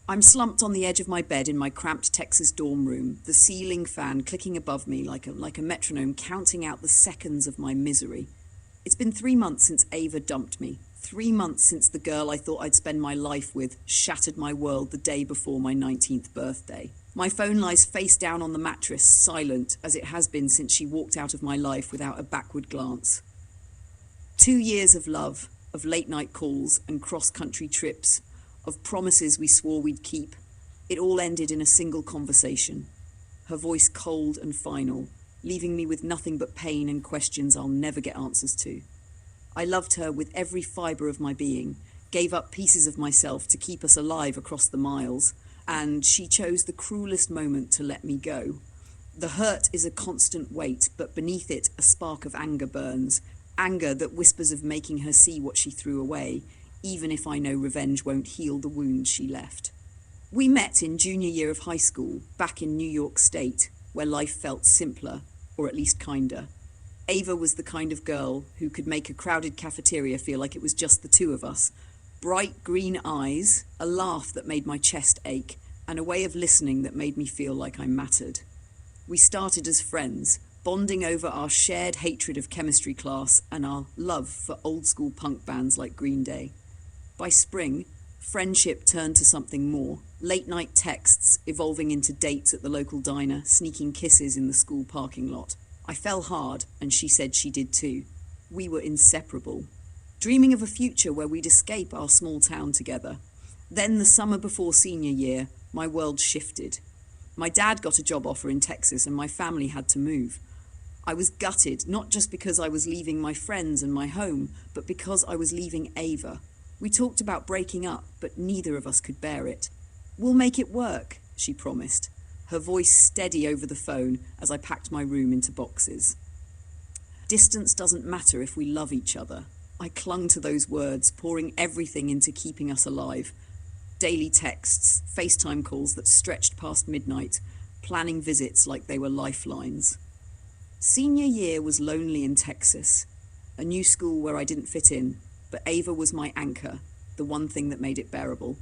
I'm slumped on the edge of my bed in my cramped Texas dorm room, the ceiling fan clicking above me like a metronome counting out the seconds of my misery. It's been 3 months since Ava dumped me. 3 months since the girl I thought I'd spend my life with shattered my world the day before my 19th birthday. My phone lies face down on the mattress, silent as it has been since she walked out of my life without a backward glance. 2 years of love, of late-night calls and cross-country trips, of promises we swore we'd keep. It all ended in a single conversation. Her voice cold and final, leaving me with nothing but pain and questions I'll never get answers to. I loved her with every fibre of my being, gave up pieces of myself to keep us alive across the miles, and she chose the cruelest moment to let me go. The hurt is a constant weight, but beneath it a spark of anger burns, anger that whispers of making her see what she threw away, even if I know revenge won't heal the wounds she left. We met in junior year of high school, back in New York State, where life felt simpler, or at least kinder. Ava was the kind of girl who could make a crowded cafeteria feel like it was just the two of us. Bright green eyes, a laugh that made my chest ache, and a way of listening that made me feel like I mattered. We started as friends, bonding over our shared hatred of chemistry class and our love for old-school punk bands like Green Day. By spring, friendship turned to something more. Late-night texts evolving into dates at the local diner, sneaking kisses in the school parking lot. I fell hard, and she said she did too. We were inseparable, dreaming of a future where we'd escape our small town together. Then the summer before senior year, my world shifted. My dad got a job offer in Texas and my family had to move. I was gutted, not just because I was leaving my friends and my home, but because I was leaving Ava. We talked about breaking up, but neither of us could bear it. "We'll make it work," she promised, her voice steady over the phone as I packed my room into boxes. Distance doesn't matter if we love each other. I clung to those words, pouring everything into keeping us alive. Daily texts, FaceTime calls that stretched past midnight, planning visits like they were lifelines. Senior year was lonely in Texas, a new school where I didn't fit in, but Ava was my anchor, the one thing that made it bearable.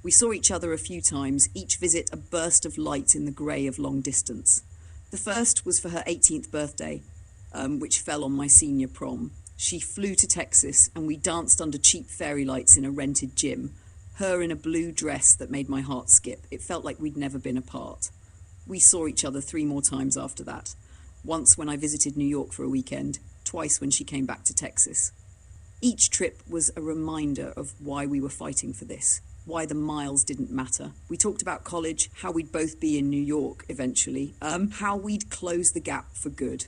We saw each other a few times, each visit a burst of light in the grey of long distance. The first was for her 18th birthday, which fell on my senior prom. She flew to Texas and we danced under cheap fairy lights in a rented gym, her in a blue dress that made my heart skip. It felt like we'd never been apart. We saw each other 3 more times after that, once when I visited New York for a weekend, twice when she came back to Texas. Each trip was a reminder of why we were fighting for this, why the miles didn't matter. We talked about college, how we'd both be in New York eventually, how we'd close the gap for good.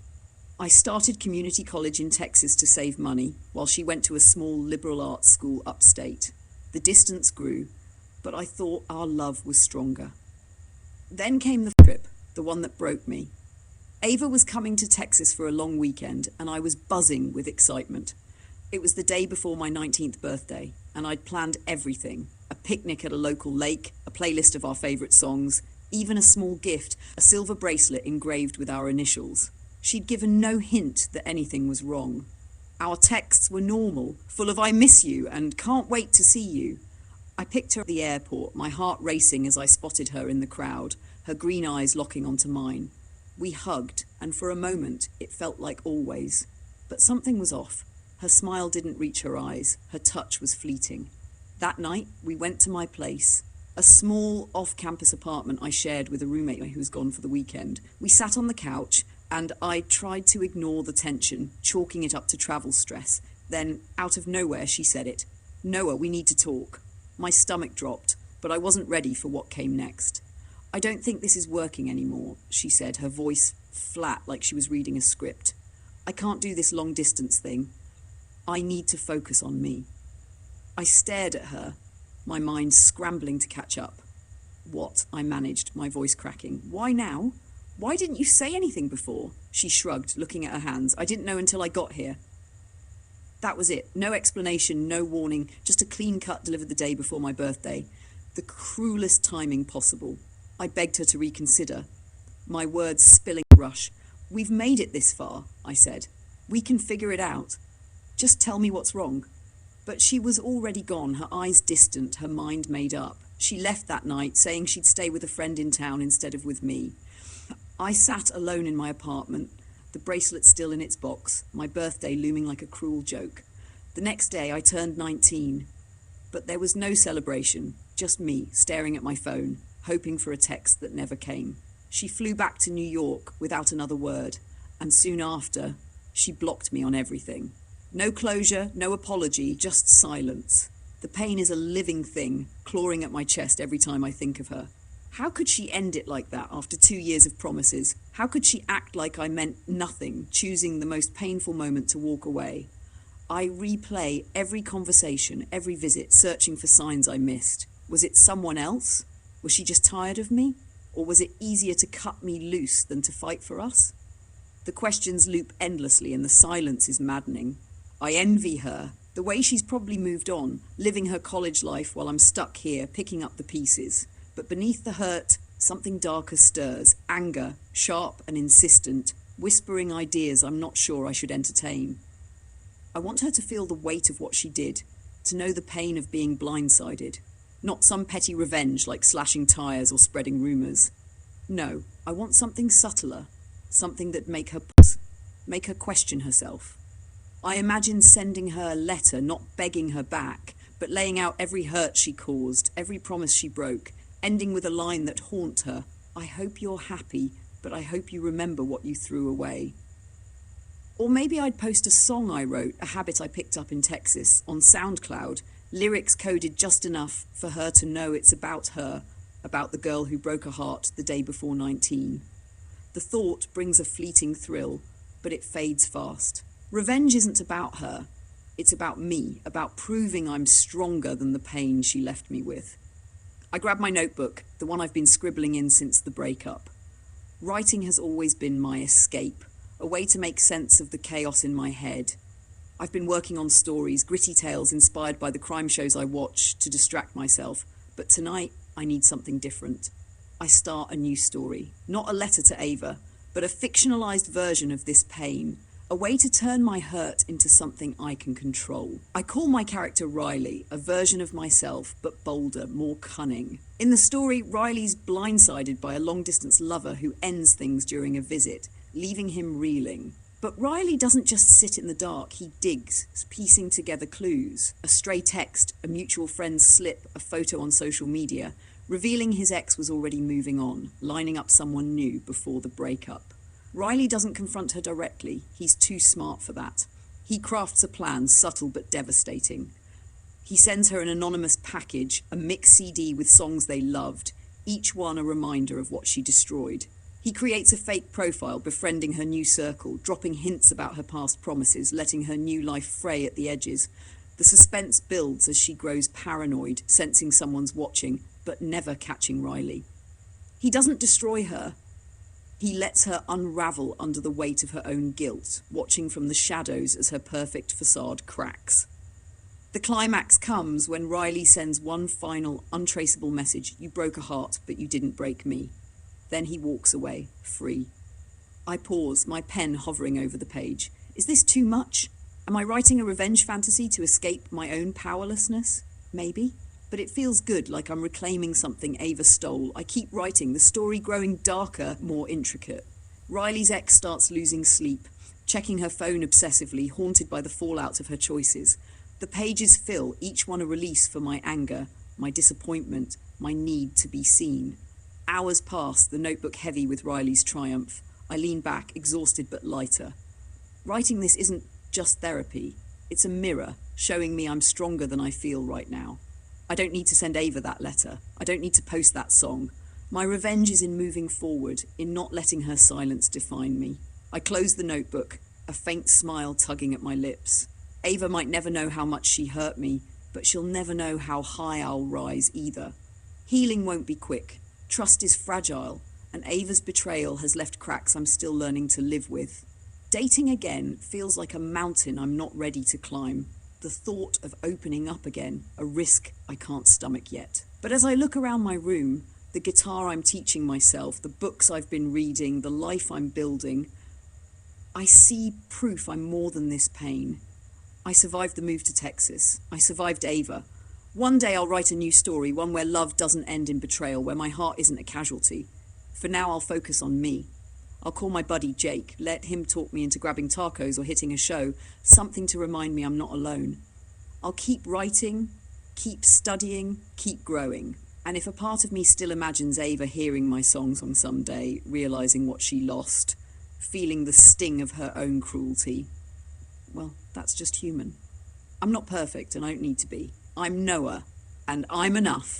I started community college in Texas to save money, while she went to a small liberal arts school upstate. The distance grew, but I thought our love was stronger. Then came the trip, the one that broke me. Ava was coming to Texas for a long weekend, and I was buzzing with excitement. It was the day before my 19th birthday, and I'd planned everything. A picnic at a local lake, a playlist of our favourite songs, even a small gift, a silver bracelet engraved with our initials. She'd given no hint that anything was wrong. Our texts were normal, full of "I miss you" and "can't wait to see you." I picked her at the airport, my heart racing as I spotted her in the crowd, her green eyes locking onto mine. We hugged, and for a moment it felt like always. But something was off. Her smile didn't reach her eyes. Her touch was fleeting. That night, we went to my place, a small off-campus apartment I shared with a roommate who was gone for the weekend. We sat on the couch, and I tried to ignore the tension, chalking it up to travel stress. Then, out of nowhere, she said it. "Noah, we need to talk." My stomach dropped, but I wasn't ready for what came next. "I don't think this is working anymore," she said, her voice flat like she was reading a script. "I can't do this long-distance thing. I need to focus on me." I stared at her, my mind scrambling to catch up. "What?" I managed, my voice cracking. "Why now? Why didn't you say anything before?" She shrugged, looking at her hands. "I didn't know until I got here." That was it. No explanation, no warning, just a clean cut delivered the day before my birthday. The cruelest timing possible. I begged her to reconsider, my words spilling rush. "We've made it this far," I said. "We can figure it out. Just tell me what's wrong." But she was already gone, her eyes distant, her mind made up. She left that night, saying she'd stay with a friend in town instead of with me. I sat alone in my apartment, the bracelet still in its box, my birthday looming like a cruel joke. The next day I turned 19, but there was no celebration, just me staring at my phone, hoping for a text that never came. She flew back to New York without another word, and soon after, she blocked me on everything. No closure, no apology, just silence. The pain is a living thing, clawing at my chest every time I think of her. How could she end it like that after 2 years of promises? How could she act like I meant nothing, choosing the most painful moment to walk away? I replay every conversation, every visit, searching for signs I missed. Was it someone else? Was she just tired of me? Or was it easier to cut me loose than to fight for us? The questions loop endlessly and the silence is maddening. I envy her. The way she's probably moved on, living her college life while I'm stuck here, picking up the pieces. But beneath the hurt, something darker stirs, anger, sharp and insistent, whispering ideas I'm not sure I should entertain. I want her to feel the weight of what she did, to know the pain of being blindsided. Not some petty revenge like slashing tires or spreading rumors. No, I want something subtler, something that make her pause, make her question herself. I imagine sending her a letter, not begging her back, but laying out every hurt she caused, every promise she broke, ending with a line that haunt her. I hope you're happy, but I hope you remember what you threw away. Or maybe I'd post a song I wrote, a habit I picked up in Texas, on SoundCloud, lyrics coded just enough for her to know it's about her, about the girl who broke her heart the day before 19. The thought brings a fleeting thrill, but it fades fast. Revenge isn't about her. It's about me, about proving I'm stronger than the pain she left me with. I grab my notebook, the one I've been scribbling in since the breakup. Writing has always been my escape, a way to make sense of the chaos in my head. I've been working on stories, gritty tales inspired by the crime shows I watch to distract myself, but tonight I need something different. I start a new story, not a letter to Ava, but a fictionalized version of this pain, a way to turn my hurt into something I can control. I call my character Riley, a version of myself, but bolder, more cunning. In the story, Riley's blindsided by a long-distance lover who ends things during a visit, leaving him reeling. But Riley doesn't just sit in the dark, he digs, piecing together clues. A stray text, a mutual friend's slip, a photo on social media, revealing his ex was already moving on, lining up someone new before the breakup. Riley doesn't confront her directly. He's too smart for that. He crafts a plan, subtle but devastating. He sends her an anonymous package, a mixed CD with songs they loved, each one a reminder of what she destroyed. He creates a fake profile, befriending her new circle, dropping hints about her past promises, letting her new life fray at the edges. The suspense builds as she grows paranoid, sensing someone's watching, but never catching Riley. He doesn't destroy her. He lets her unravel under the weight of her own guilt, watching from the shadows as her perfect facade cracks. The climax comes when Riley sends one final, untraceable message: "You broke a heart, but you didn't break me." Then he walks away, free. I pause, my pen hovering over the page. Is this too much? Am I writing a revenge fantasy to escape my own powerlessness? Maybe. But it feels good, like I'm reclaiming something Ava stole. I keep writing, the story growing darker, more intricate. Riley's ex starts losing sleep, checking her phone obsessively, haunted by the fallout of her choices. The pages fill, each one a release for my anger, my disappointment, my need to be seen. Hours pass, the notebook heavy with Riley's triumph. I lean back, exhausted but lighter. Writing this isn't just therapy. It's a mirror, showing me I'm stronger than I feel right now. I don't need to send Ava that letter. I don't need to post that song. My revenge is in moving forward, in not letting her silence define me. I close the notebook, a faint smile tugging at my lips. Ava might never know how much she hurt me, but she'll never know how high I'll rise either. Healing won't be quick. Trust is fragile, and Ava's betrayal has left cracks I'm still learning to live with. Dating again feels like a mountain I'm not ready to climb. The thought of opening up again, a risk I can't stomach yet. But as I look around my room, the guitar I'm teaching myself, the books I've been reading, the life I'm building, I see proof I'm more than this pain. I survived the move to Texas. I survived Ava. One day I'll write a new story, one where love doesn't end in betrayal, where my heart isn't a casualty. For now, I'll focus on me. I'll call my buddy Jake, let him talk me into grabbing tacos or hitting a show, something to remind me I'm not alone. I'll keep writing, keep studying, keep growing. And if a part of me still imagines Ava hearing my songs on some day, realising what she lost, feeling the sting of her own cruelty, well, that's just human. I'm not perfect and I don't need to be. I'm Noah, and I'm enough.